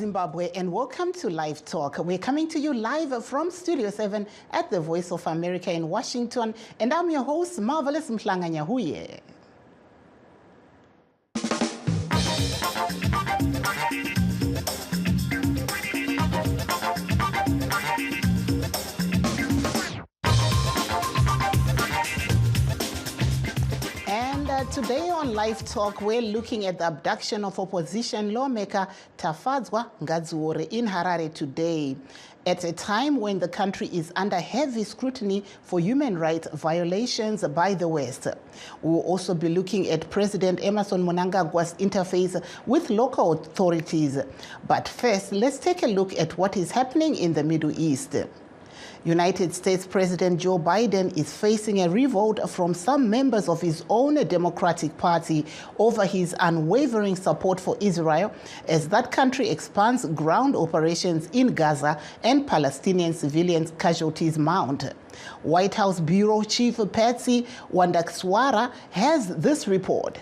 Zimbabwe, and welcome to Live Talk. We're coming to you live from Studio 7 at the Voice of America in Washington, and I'm your host, Marvelous Mhlanganyahuye. Today on Live Talk, we're looking at the abduction of opposition lawmaker Tafadzwa Ngadziore in Harare today, at a time when the country is under heavy scrutiny for human rights violations by the West. We'll also be looking at President Emmerson Mnangagwa's interface with local authorities. But first, let's take a look at what is happening in the Middle East. United States President Joe Biden is facing a revolt from some members of his own Democratic Party over his unwavering support for Israel as that country expands ground operations in Gaza and Palestinian civilian casualties mount. White House Bureau Chief Patsy Widakuswara has this report.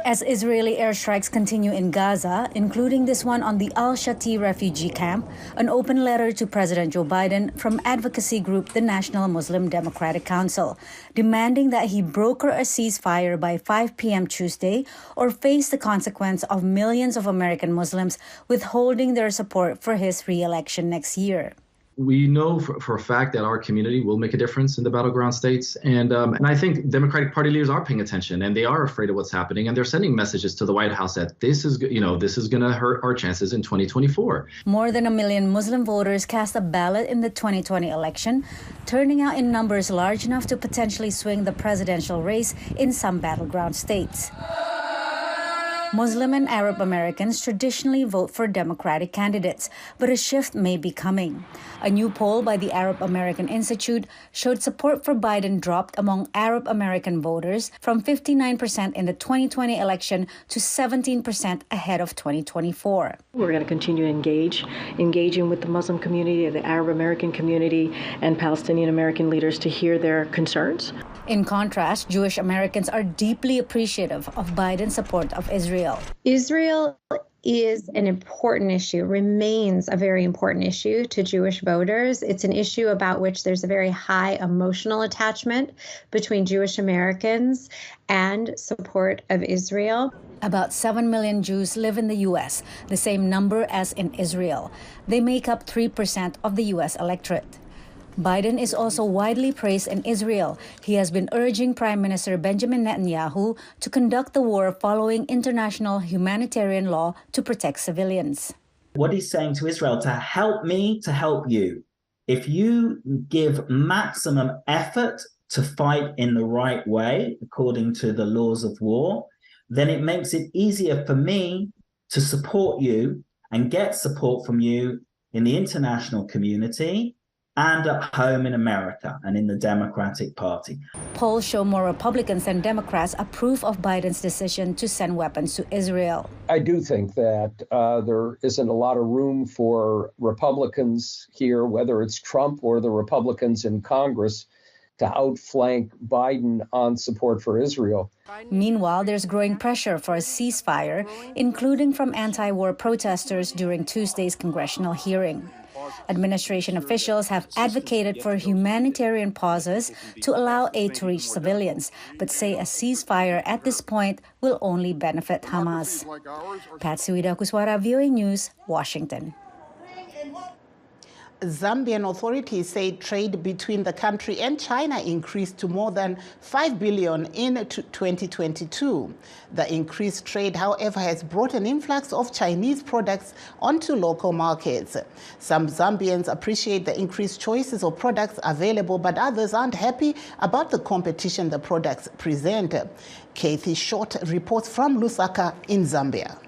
As Israeli airstrikes continue in Gaza, including this one on the Al-Shati refugee camp, an open letter to President Joe Biden from advocacy group the National Muslim Democratic Council, demanding that he broker a ceasefire by 5 p.m. Tuesday or face the consequence of millions of American Muslims withholding their support for his re-election next year. We know for a fact that our community will make a difference in the battleground states. And I think Democratic Party leaders are paying attention, and they are afraid of what's happening. And they're sending messages to the White House that this is going to hurt our chances in 2024. More than 1 million Muslim voters cast a ballot in the 2020 election, turning out in numbers large enough to potentially swing the presidential race in some battleground states. Muslim and Arab Americans traditionally vote for Democratic candidates, but a shift may be coming. A new poll by the Arab American Institute showed support for Biden dropped among Arab American voters from 59% in the 2020 election to 17% ahead of 2024. We're going to continue to engaging with the Muslim community, the Arab American community, and Palestinian American leaders to hear their concerns. In contrast, Jewish Americans are deeply appreciative of Biden's support of Israel. Israel is an important issue, remains a very important issue to Jewish voters. It's an issue about which there's a very high emotional attachment between Jewish Americans and support of Israel. About 7 million Jews live in the U.S., the same number as in Israel. They make up 3% of the U.S. electorate. Biden is also widely praised in Israel. He has been urging Prime Minister Benjamin Netanyahu to conduct the war following international humanitarian law to protect civilians. What he's saying to Israel, to help me, to help you. If you give maximum effort to fight in the right way, according to the laws of war, then it makes it easier for me to support you and get support from you in the international community and at home in America and in the Democratic Party. Polls show more Republicans than Democrats approve of Biden's decision to send weapons to Israel. I do think that there isn't a lot of room for Republicans here, whether it's Trump or the Republicans in Congress, to outflank Biden on support for Israel. Meanwhile, there's growing pressure for a ceasefire, including from anti-war protesters during Tuesday's congressional hearing. Administration officials have advocated for humanitarian pauses to allow aid to reach civilians, but say a ceasefire at this point will only benefit Hamas. Patsy Widakuswara, VOA News, Washington. Zambian authorities say trade between the country and China increased to more than 5 billion in 2022. The increased trade, however, has brought an influx of Chinese products onto local markets. Some Zambians appreciate the increased choices of products available, but others aren't happy about the competition the products present. Kathy Short reports from Lusaka in Zambia.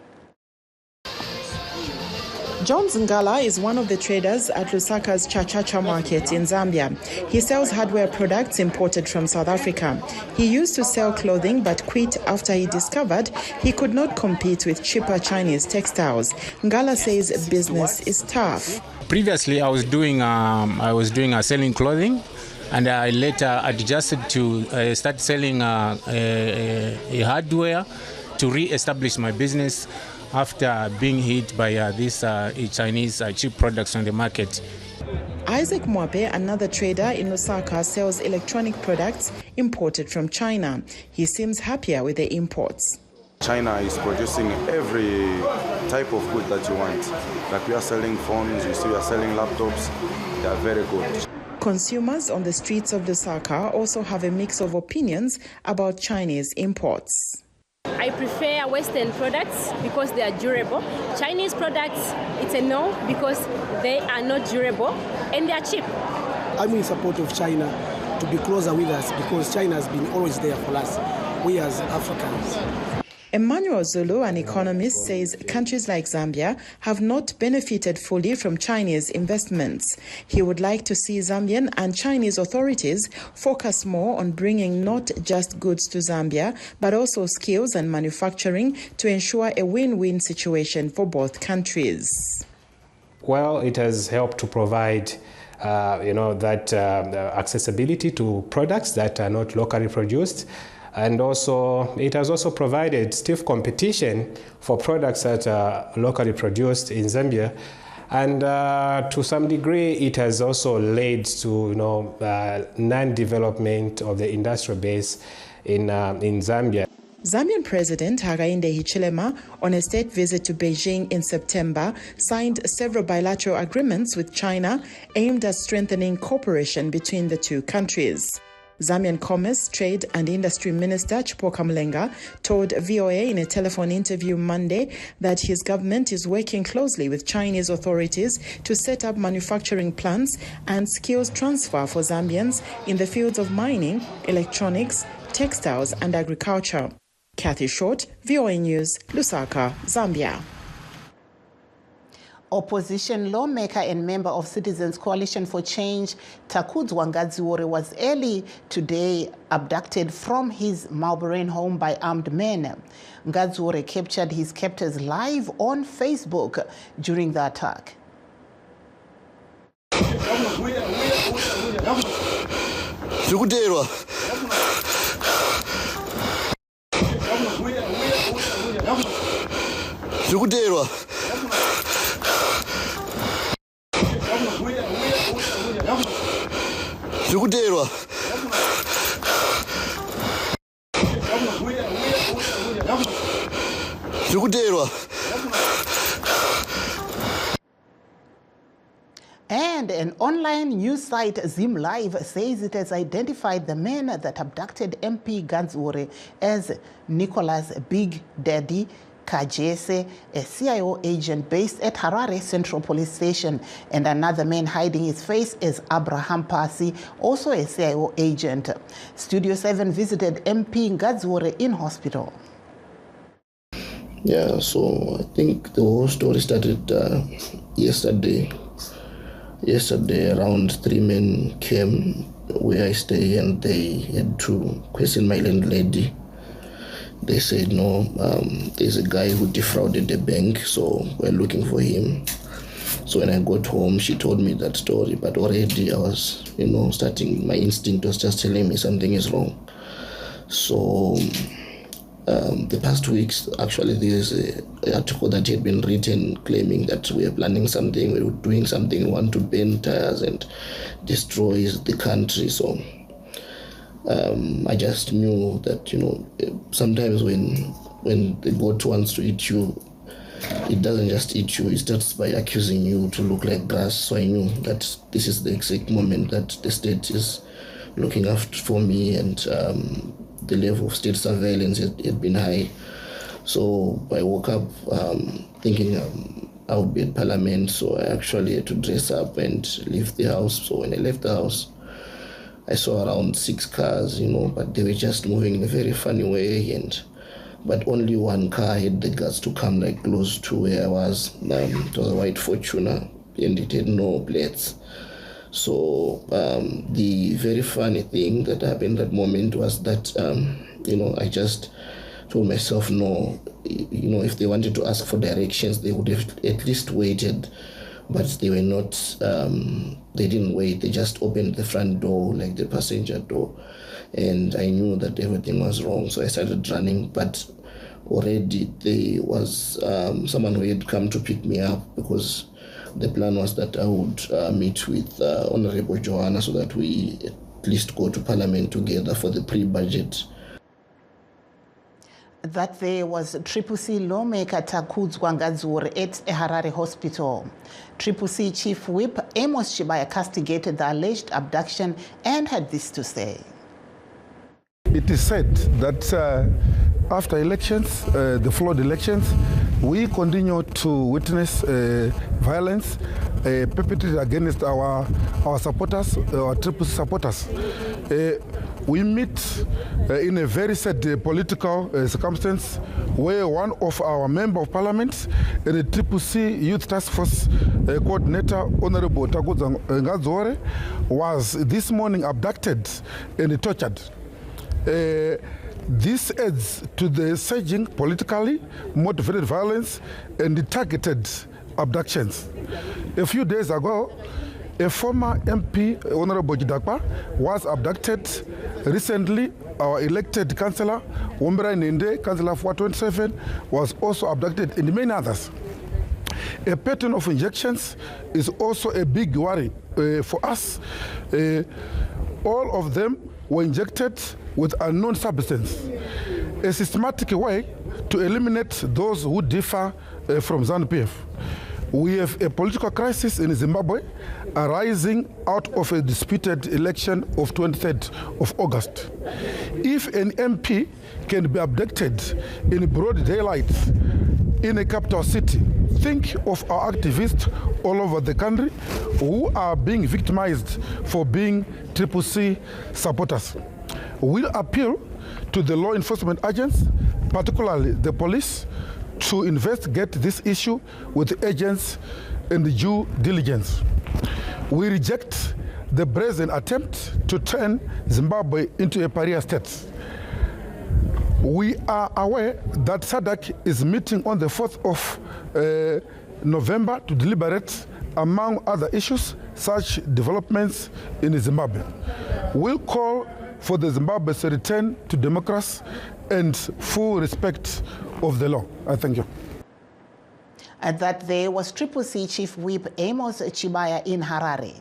John Zingala is one of the traders at Lusaka's Chachacha market in Zambia. He sells hardware products imported from South Africa. He used to sell clothing but quit after he discovered he could not compete with cheaper Chinese textiles. Ngala says business is tough. Previously, I was doing selling clothing, and I later adjusted to start selling hardware to re-establish my business. after being hit by these Chinese cheap products on the market. Isaac Mwape, another trader in Lusaka, sells electronic products imported from China. He seems happier with the imports. China is producing every type of good that you want. Like we are selling phones, you see we are selling laptops. They are very good. Consumers on the streets of Lusaka also have a mix of opinions about Chinese imports. I prefer Western products because they are durable. Chinese products, it's a no because they are not durable and they are cheap. I'm in support of China to be closer with us because China has been always there for us, we as Africans. Emmanuel Zulu, an economist, says countries like Zambia have not benefited fully from Chinese investments. He would like to see Zambian and Chinese authorities focus more on bringing not just goods to Zambia, but also skills and manufacturing to ensure a win-win situation for both countries. Well, it has helped to provide that accessibility to products that are not locally produced. And also, it has also provided stiff competition for products that are locally produced in Zambia. And to some degree, it has also led to non-development of the industrial base in Zambia. Zambian President Hakainde Hichilema, on a state visit to Beijing in September, signed several bilateral agreements with China aimed at strengthening cooperation between the two countries. Zambian Commerce, Trade and Industry Minister Chipoka Mlenga told VOA in a telephone interview Monday that his government is working closely with Chinese authorities to set up manufacturing plants and skills transfer for Zambians in the fields of mining, electronics, textiles and agriculture. Kathy Short, VOA News, Lusaka, Zambia. Opposition lawmaker and member of Citizens Coalition for Change, Takudzwa Ngadziore, was early today abducted from his Marlborough home by armed men. Ngadziore captured his captors live on Facebook during the attack. And an online news site, ZimLive, says it has identified the men that abducted MP Ngadziore as Nicholas Big Daddy Kajese, a CIO agent based at Harare Central Police Station, and another man hiding his face is Abraham Pasi, also a CIO agent. Studio 7 visited MP Ngadziore in hospital. Yeah, so I think the whole story started yesterday. Yesterday, around 3 men came where I stay and they had to question my landlady. They said, no, there's a guy who defrauded the bank, so we're looking for him. So when I got home, she told me that story, but already I was, starting, my instinct was just telling me something is wrong. So the past weeks, actually, there's an article that had been written claiming that we are planning something, we're doing something, we want to burn tires and destroy the country. So I just knew that, sometimes when the goat wants to eat you, it doesn't just eat you, it starts by accusing you to look like grass. So I knew that this is the exact moment that the state is looking after for me, and the level of state surveillance had been high. So I woke up thinking I would be at Parliament, so I actually had to dress up and leave the house. So when I left the house, I saw around 6 cars, but they were just moving in a very funny way, but only one car had the guts to come like close to where I was. It was a white Fortuner and it had no plates. So the very funny thing that happened that moment was that, I just told myself, no, if they wanted to ask for directions, they would have at least waited. But they were not, they didn't wait. They just opened the front door, like the passenger door. And I knew that everything was wrong. So I started running. But already there was someone who had come to pick me up, because the plan was that I would meet with Honorable Joanna so that we at least go to Parliament together for the pre-budget. That there was Triple C lawmaker Takhudzwa Ngadzure at a Harare hospital. Triple C Chief Whip Amos Chibaya castigated the alleged abduction and had this to say. It is said that after elections, the flawed elections, we continue to witness violence perpetrated against our supporters, our Triple C supporters. We meet in a very sad political circumstance where one of our member of parliament, the Triple C Youth Task Force coordinator, Honorable Takhudzwa Ngadzure, was this morning abducted and tortured. This adds to the surging politically motivated violence and the targeted abductions. A few days ago, a former MP, Honorable Jidakwa, was abducted. Recently, our elected councillor, Wombra Nende, councillor for 27, was also abducted, and many others. A pattern of injections is also a big worry for us. All of them were injected with unknown substance, a systematic way to eliminate those who differ from ZANU-PF. We have a political crisis in Zimbabwe arising out of a disputed election of 23rd of August. If an MP can be abducted in broad daylight in a capital city, think of our activists all over the country who are being victimized for being Triple C supporters. We'll appeal to the law enforcement agents, particularly the police, to investigate this issue with agents and due diligence. We reject the brazen attempt to turn Zimbabwe into a pariah state. We are aware that SADC is meeting on the 4th of November to deliberate, among other issues, such developments in Zimbabwe. We'll call for the Zimbabwe's return to democracy and full respect of the law. I thank you. And that there was Triple C Chief Whip Amos Chibaya in Harare.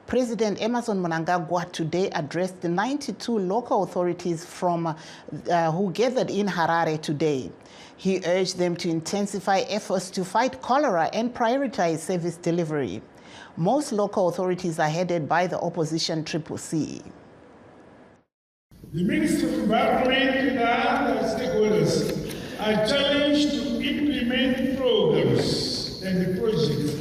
President Emmerson Mnangagwa today addressed the 92 local authorities from who gathered in Harare today. He urged them to intensify efforts to fight cholera and prioritize service delivery. Most local authorities are headed by the opposition Triple C. The Ministry of Environment and other stakeholders are challenged to implement programs and projects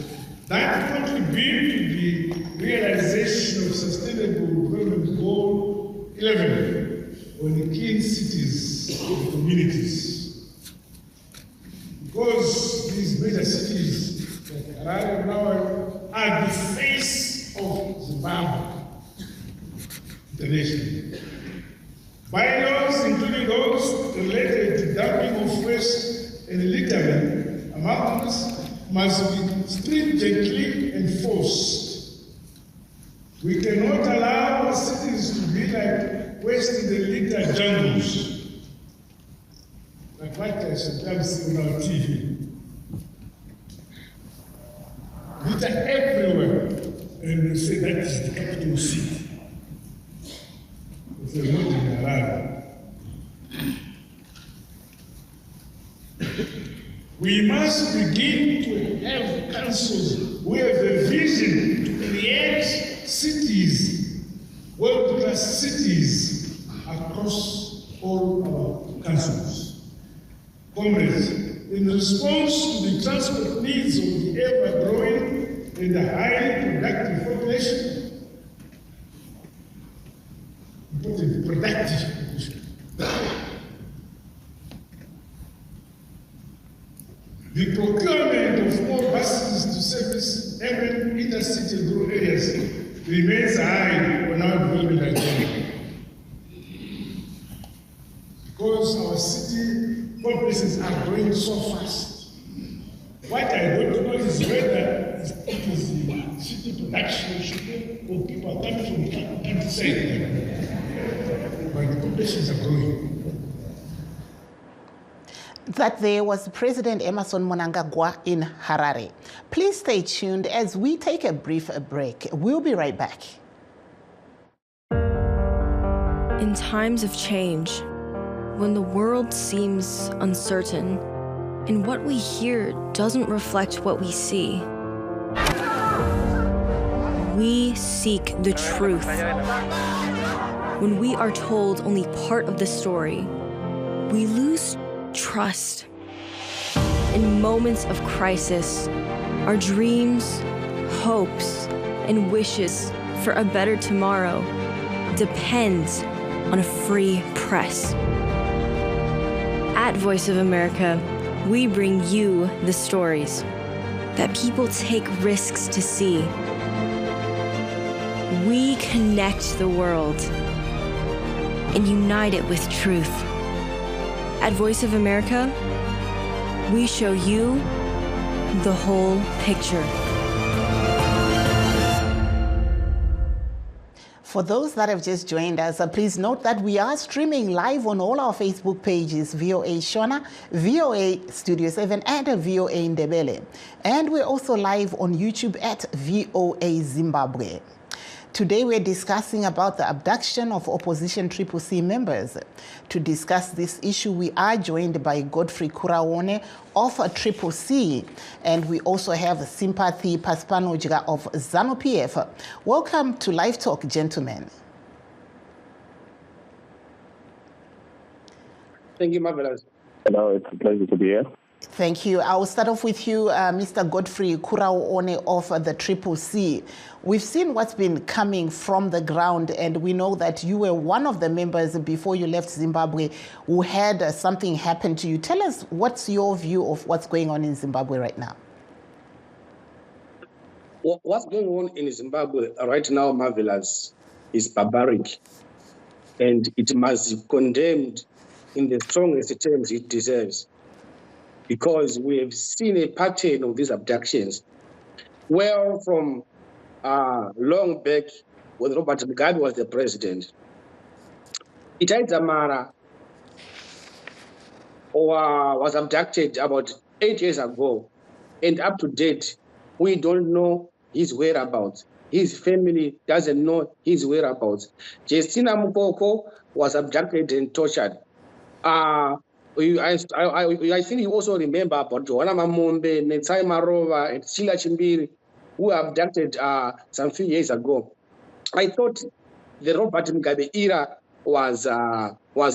that contribute to the realization of Sustainable Development Goal 11 on the clean cities and communities. Because these major cities like Harare now are the face of Zimbabwe, the nation. Bylaws, including those related to dumping of waste and littering, among us, must be stringently enforced. We cannot allow our cities to be like waste in the litter jungles, like what I sometimes see on our TV. Litter everywhere, and we say that is the capital city. We must begin to have councils who have a vision to create cities, world-class cities across all our councils. Comrades, in response to the transport needs of the ever-growing and highly productive population, the procurement of more buses to service urban intercity and rural areas remains high on our development agenda. Because our city complexes are growing so fast. What I don't know is whether it is the city production or people are coming from countryside. But the populations are growing. That there was President Emmerson Mnangagwa in Harare. Please stay tuned as we take a brief break. We'll be right back. In times of change, when the world seems uncertain and what we hear doesn't reflect what we see, we seek the truth. When we are told only part of the story, we lose trust. In moments of crisis, our dreams, hopes, and wishes for a better tomorrow depends on a free press. At Voice of America, we bring you the stories that people take risks to see. We connect the world and unite it with truth. At Voice of America, we show you the whole picture. For those that have just joined us, please note that we are streaming live on all our Facebook pages, VOA Shona, VOA Studio 7, and VOA Ndebele. And we're also live on YouTube at VOA Zimbabwe. Today we're discussing about the abduction of opposition CCC members. To discuss this issue, we are joined by Godfrey Kuraone of CCC, and we also have Sympathy Paspanojga of ZANU-PF. Welcome to Live Talk, gentlemen. Thank you, Marvelous. Hello, it's a pleasure to be here. Thank you. I will start off with you, Mr. Godfrey Kuraone of the CCC. We've seen what's been coming from the ground, and we know that you were one of the members before you left Zimbabwe who had something happen to you. Tell us, what's your view of what's going on in Zimbabwe right now? What's going on in Zimbabwe right now, Marvelous, is barbaric, and it must be condemned in the strongest terms it deserves, because we have seen a pattern of these abductions. Well, from long back, when Robert Mugabe was the president, Itai Dzamara was abducted about 8 years ago, and up to date, we don't know his whereabouts. His family doesn't know his whereabouts. Justina Mukoko was abducted and tortured. I think you also remember about Johanna Mamombe, Netsai Marova, and Sheila Chimbiri, who were abducted some few years ago. I thought the Robert Mugabe era was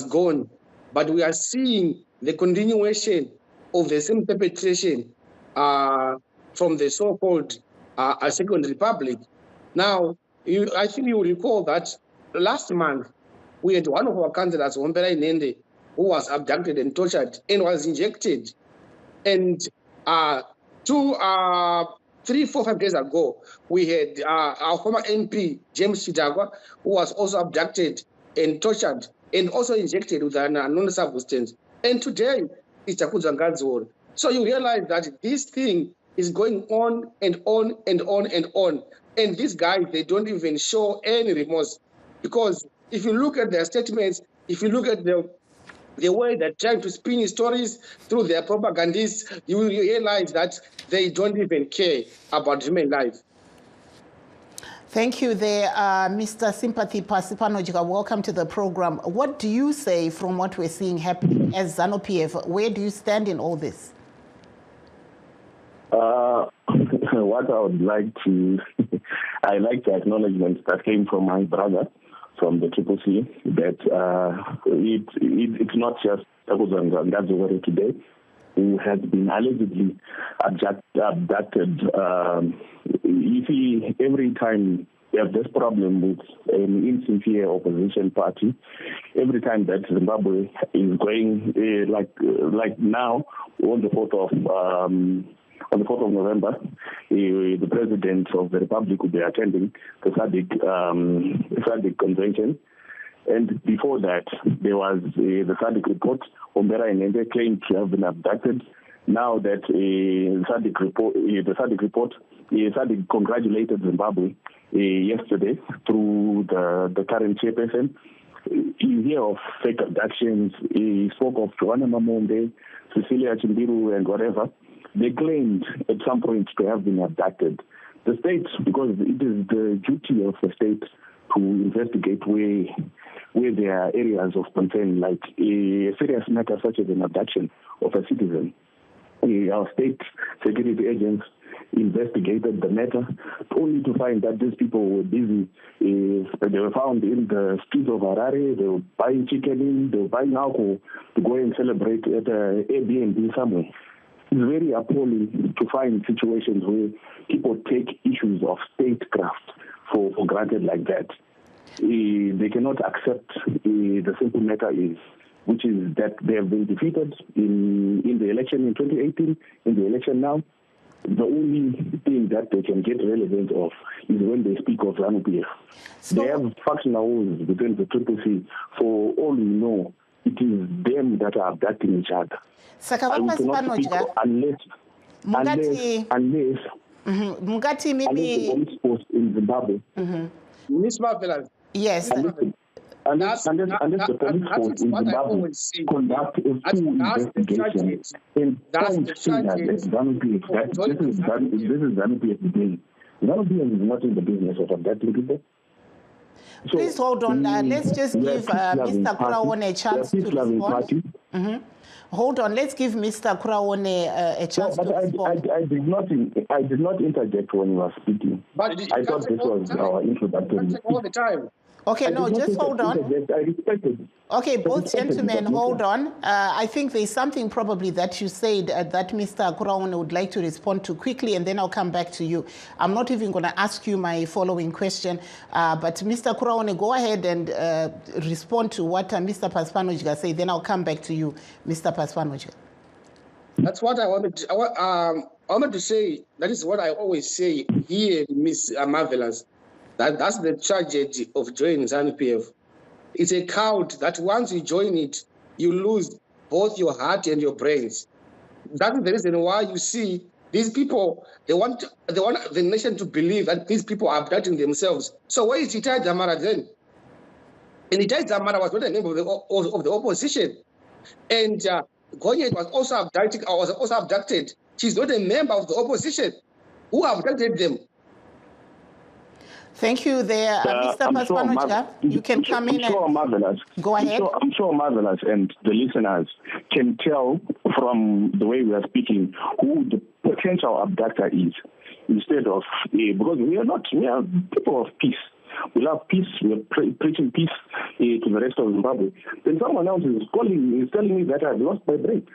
gone, but we are seeing the continuation of the same perpetration from the so-called Second Republic. Now, I think you will recall that last month we had one of our candidates, Wombera Inende, who was abducted and tortured and was injected. And 3, 4, 5 days ago, we had our former MP, James Chidagwa, who was also abducted and tortured and also injected with an unknown substance. And today, it's Chakudza Ngadzor. So you realize that this thing is going on and on and on and on. And these guys, they don't even show any remorse. Because if you look at their statements, if you look at the way they're trying to spin stories through their propagandists, you will realize that they don't even care about human life. Thank you there, Mr. Sympathy Paspanojga. Welcome to the program. What do you say from what we're seeing happening as ZANU-PF? Where do you stand in all this? What I would like to, I like the acknowledgement that came from my brother from the CCC, that it's not just Chakudza Ngadzor today who has been allegedly abducted. You see, every time we have this problem with an insincere opposition party, every time that Zimbabwe is going, like now, on the 4th of November, the president of the Republic will be attending the SADC convention. And before that, there was the SADC report. Wombera Inende claimed to have been abducted. Now that the SADC congratulated Zimbabwe yesterday through the current chairperson, you hear of fake abductions. He spoke of Joanna Mamonde, Cecilia Chimbiru, and whatever. They claimed at some point to have been abducted. The state, because it is the duty of the state to investigate where there are areas of concern, like a serious matter such as an abduction of a citizen. Our state security agents investigated the matter, only to find that these people were busy. They were found in the streets of Harare. They were buying chicken, they were buying alcohol to go and celebrate at an Airbnb somewhere. It's very appalling to find situations where people take issues of statecraft for granted like that. They cannot accept the simple matter is, which is that they have been defeated in the election in 2018, in the election now. The only thing that they can get relevance of is when they speak of ZANU-PF. They have factional wars within the CCC. For all we know, it is them that are abducting each other. Unless Mungati the police force in Zimbabwe. Miss Marvelous. Yes. Unless the police force in Zimbabwe conduct a full investigation and don't say that ZANU-PF, this is ZANU-PF business. ZANU-PF is not in the business of abducting people. So, please hold on. Let's just give Mr. Kuraone a chance to respond. Hold on. Let's give Mr. Kuraone a chance to respond. I did not interject when you were speaking. But I thought this was our introductory speech. All the time. Okay, no, just hold on. I respected. Okay, both gentlemen, hold on. I think there's something probably that you said that Mr. Kuraone would like to respond to quickly, and then I'll come back to you. I'm not even going to ask you my following question, but Mr. Kuraone, go ahead and respond to what Mr. Paspanojga said, then I'll come back to you, Mr. Paspanojga. That's what I wanted. I wanted to say. That is what I always say here, Miss Marvelous. That's the tragedy of joining ZANU-PF. It's a cult that once you join it, you lose both your heart and your brains. That is the reason why you see these people, they want the nation to believe that these people are abducting themselves. So where is Itai Dzamara then? And Itai Dzamara was not a member of the opposition. And Gonyet was also abducted. She's not a member of the opposition. Who abducted them? Thank you there. Mr. Paspanojga, you can come in and go ahead. I'm sure Marvelous and the listeners can tell from the way we are speaking who the potential abductor is, instead of, because we are people of peace. We love peace. We are preaching peace to the rest of Zimbabwe. Then someone else is telling me that I've lost my brain.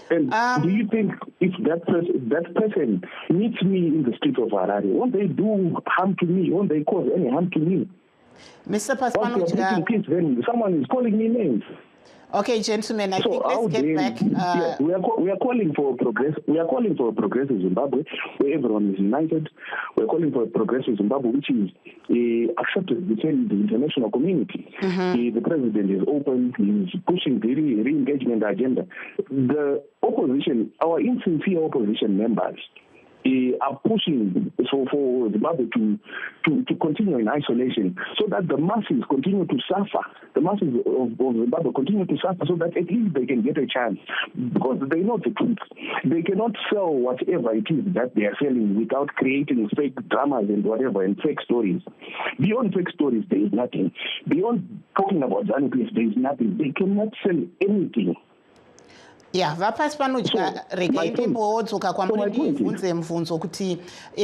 And do you think if that person meets me in the streets of Harare, won't they do harm to me? Won't they cause any harm to me? Mr. Paspanojga, peace, then someone is calling me names. Okay, gentlemen, I think let's get back. We are calling for progress. We are calling for a progressive Zimbabwe where everyone is united. We are calling for a progressive Zimbabwe which is accepted within the international community. The president is open. He is pushing the re-engagement agenda. The opposition, our insincere opposition members, are pushing for Zimbabwe to continue in isolation so that the masses continue to suffer. The masses of Zimbabwe continue to suffer so that at least they can get a chance, because they know the truth. They cannot sell whatever it is that they are selling without creating fake dramas and whatever and fake stories. Beyond fake stories, there is nothing. Beyond talking about ZANU-PF, there is nothing. They cannot sell anything. Yeah, vapaspanojga regai ndimboodzoka kwamuri ndibvunze mubvunzo kuti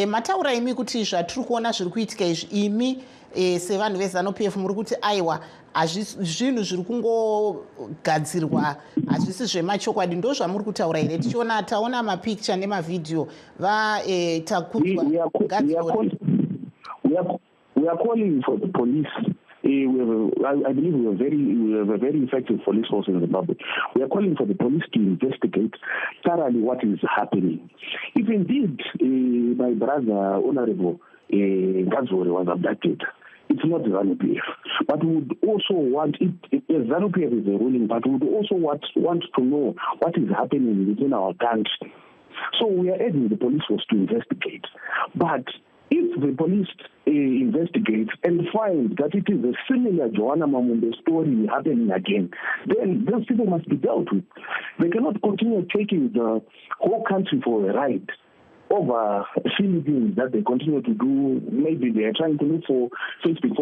mataura imi kuti zvatiri kuona zviri kuitika izvi imi sevanhu veZANU-PF muri kuti aiwa zvinhu zviri kungogadzirwa hazvisi zvemachokwadi, ndo zvamuri kutaura here? Taona mapicture nemavidhio vatakudzwa. We are calling for the police. I believe we have a very effective police force in Zimbabwe. We are calling for the police to investigate thoroughly what is happening. If indeed my brother, Honorable Ngazore, was abducted, it's not ZANU-PF. But we would also want, ZANU-PF is a ruling, but we would also want to know what is happening within our country. So we are urging the police force to investigate. But If the police investigate and find that it is a similar Joanna Mamumbe story happening again, then those people must be dealt with. They cannot continue taking the whole country for a ride over silly things that they continue to do. Maybe they are trying to look for Facebook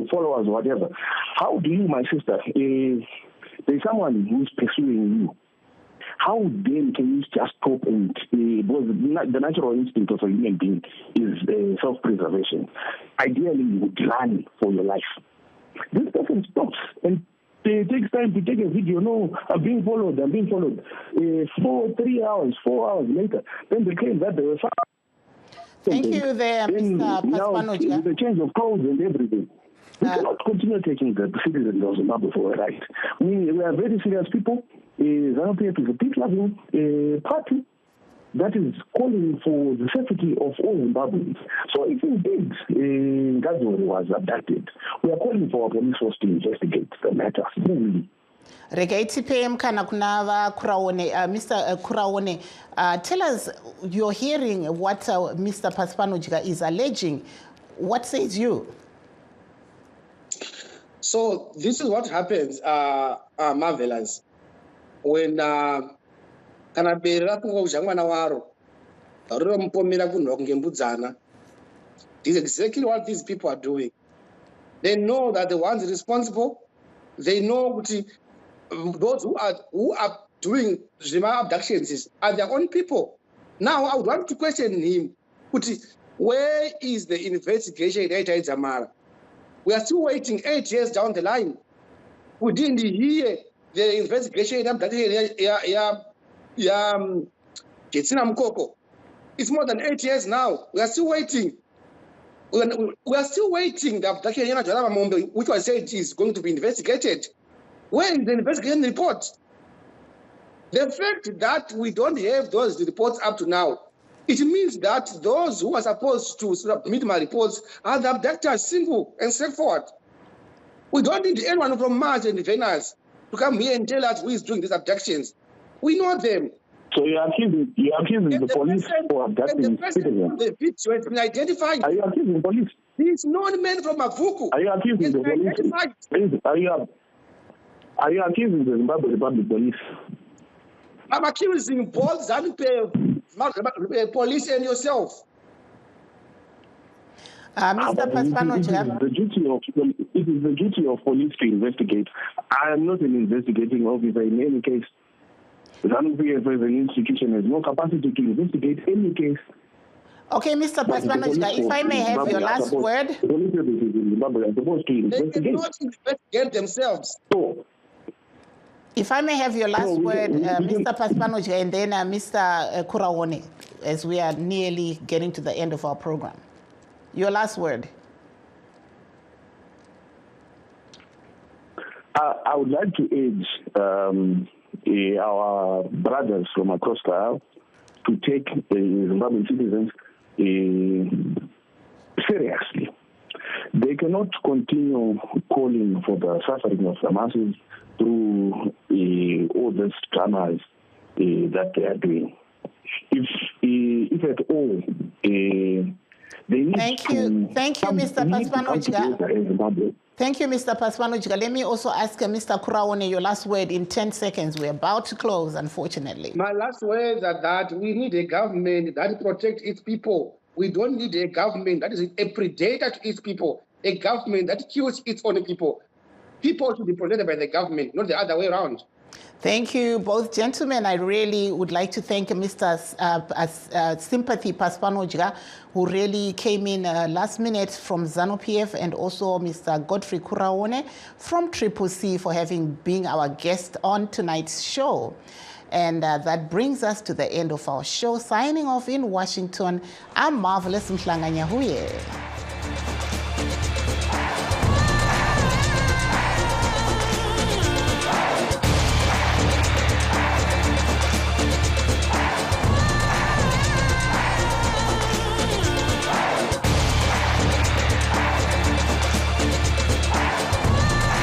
followers or whatever. How do you, my sister, there's someone who's pursuing you, how then can you just stop and because the natural instinct of a human being is self-preservation. Ideally, you would run for your life. This person stops and it takes time to take a video. No, I'm being followed. 4 hours later, then they claim that they were found. Thank you there, Mr. Paspanoja. The change of clothes and everything. We cannot continue taking the citizens of Zimbabwe for a ride. We are very serious people. ZANU-PF is a peace-loving party that is calling for the safety of all Zimbabweans. So if indeed Ngazori was abducted, we are calling for our police force to investigate the matter fully. Mr. Kuraone, tell us, you're hearing what Mr. Paspanoja is alleging. What says you? So this is what happens, Marvelous. When kana beri rakungouzha mwana waro rinomupomera kunhwa kungembudzana. This is exactly what these people are doing. They know that the ones responsible, they know that those who are doing Zima abductions are their own people. Now I would want to question him, where is the investigation in Zamara? We are still waiting 8 years down the line. We didn't hear the investigation in It's more than 8 years now. We are still waiting. We are still waiting the abduction which was said is going to be investigated. Where is the investigation report? The fact that we don't have those reports up to now, it means that those who are supposed to submit my reports are the abductors, simple and straightforward. We don't need anyone from Mars and Venus to come here and tell us who is doing these abductions. We know them. So you're accusing the police for abducting citizens. The video has been identified. Are you accusing the police? He's known man from Mavuku. Are you accusing the police? Are you accusing the Zimbabwe Republic police? I'm accusing both ZANU-PF, police and yourself. Mr. Paspanoja. It is the duty of police to investigate. I am not an investigating officer in any case. ZANU-PF as an institution has no capacity to investigate any case. Okay, Mr. Paspanoja, if I may have your last word. The police in Zimbabwe are supposed to investigate. They cannot investigate themselves. So, if I may have your last word, Mr. Paspanoja, and then Mr. Kuraone, as we are nearly getting to the end of our program. Your last word. I would like to urge our brothers from across the aisle to take Zimbabwean citizens seriously. They cannot continue calling for the suffering of the masses through all these dramas that they are doing. If at all, Thank you, Mr. Paspanoja. Thank you, Mr. Paspanoja. Let me also ask Mr. Kuraone your last word in 10 seconds. We're about to close, unfortunately. My last words are that we need a government that protects its people. We don't need a government that is a predator to its people, a government that kills its own people. People should be protected by the government, not the other way around. Thank you, both gentlemen. I really would like to thank Mr. Sympathy Paspanoja, who really came in last minute from ZANU-PF, and also Mr. Godfrey Kuraone from Triple C for being our guest on tonight's show. And that brings us to the end of our show. Signing off in Washington, I'm Marvelous Mhlanganya Huye.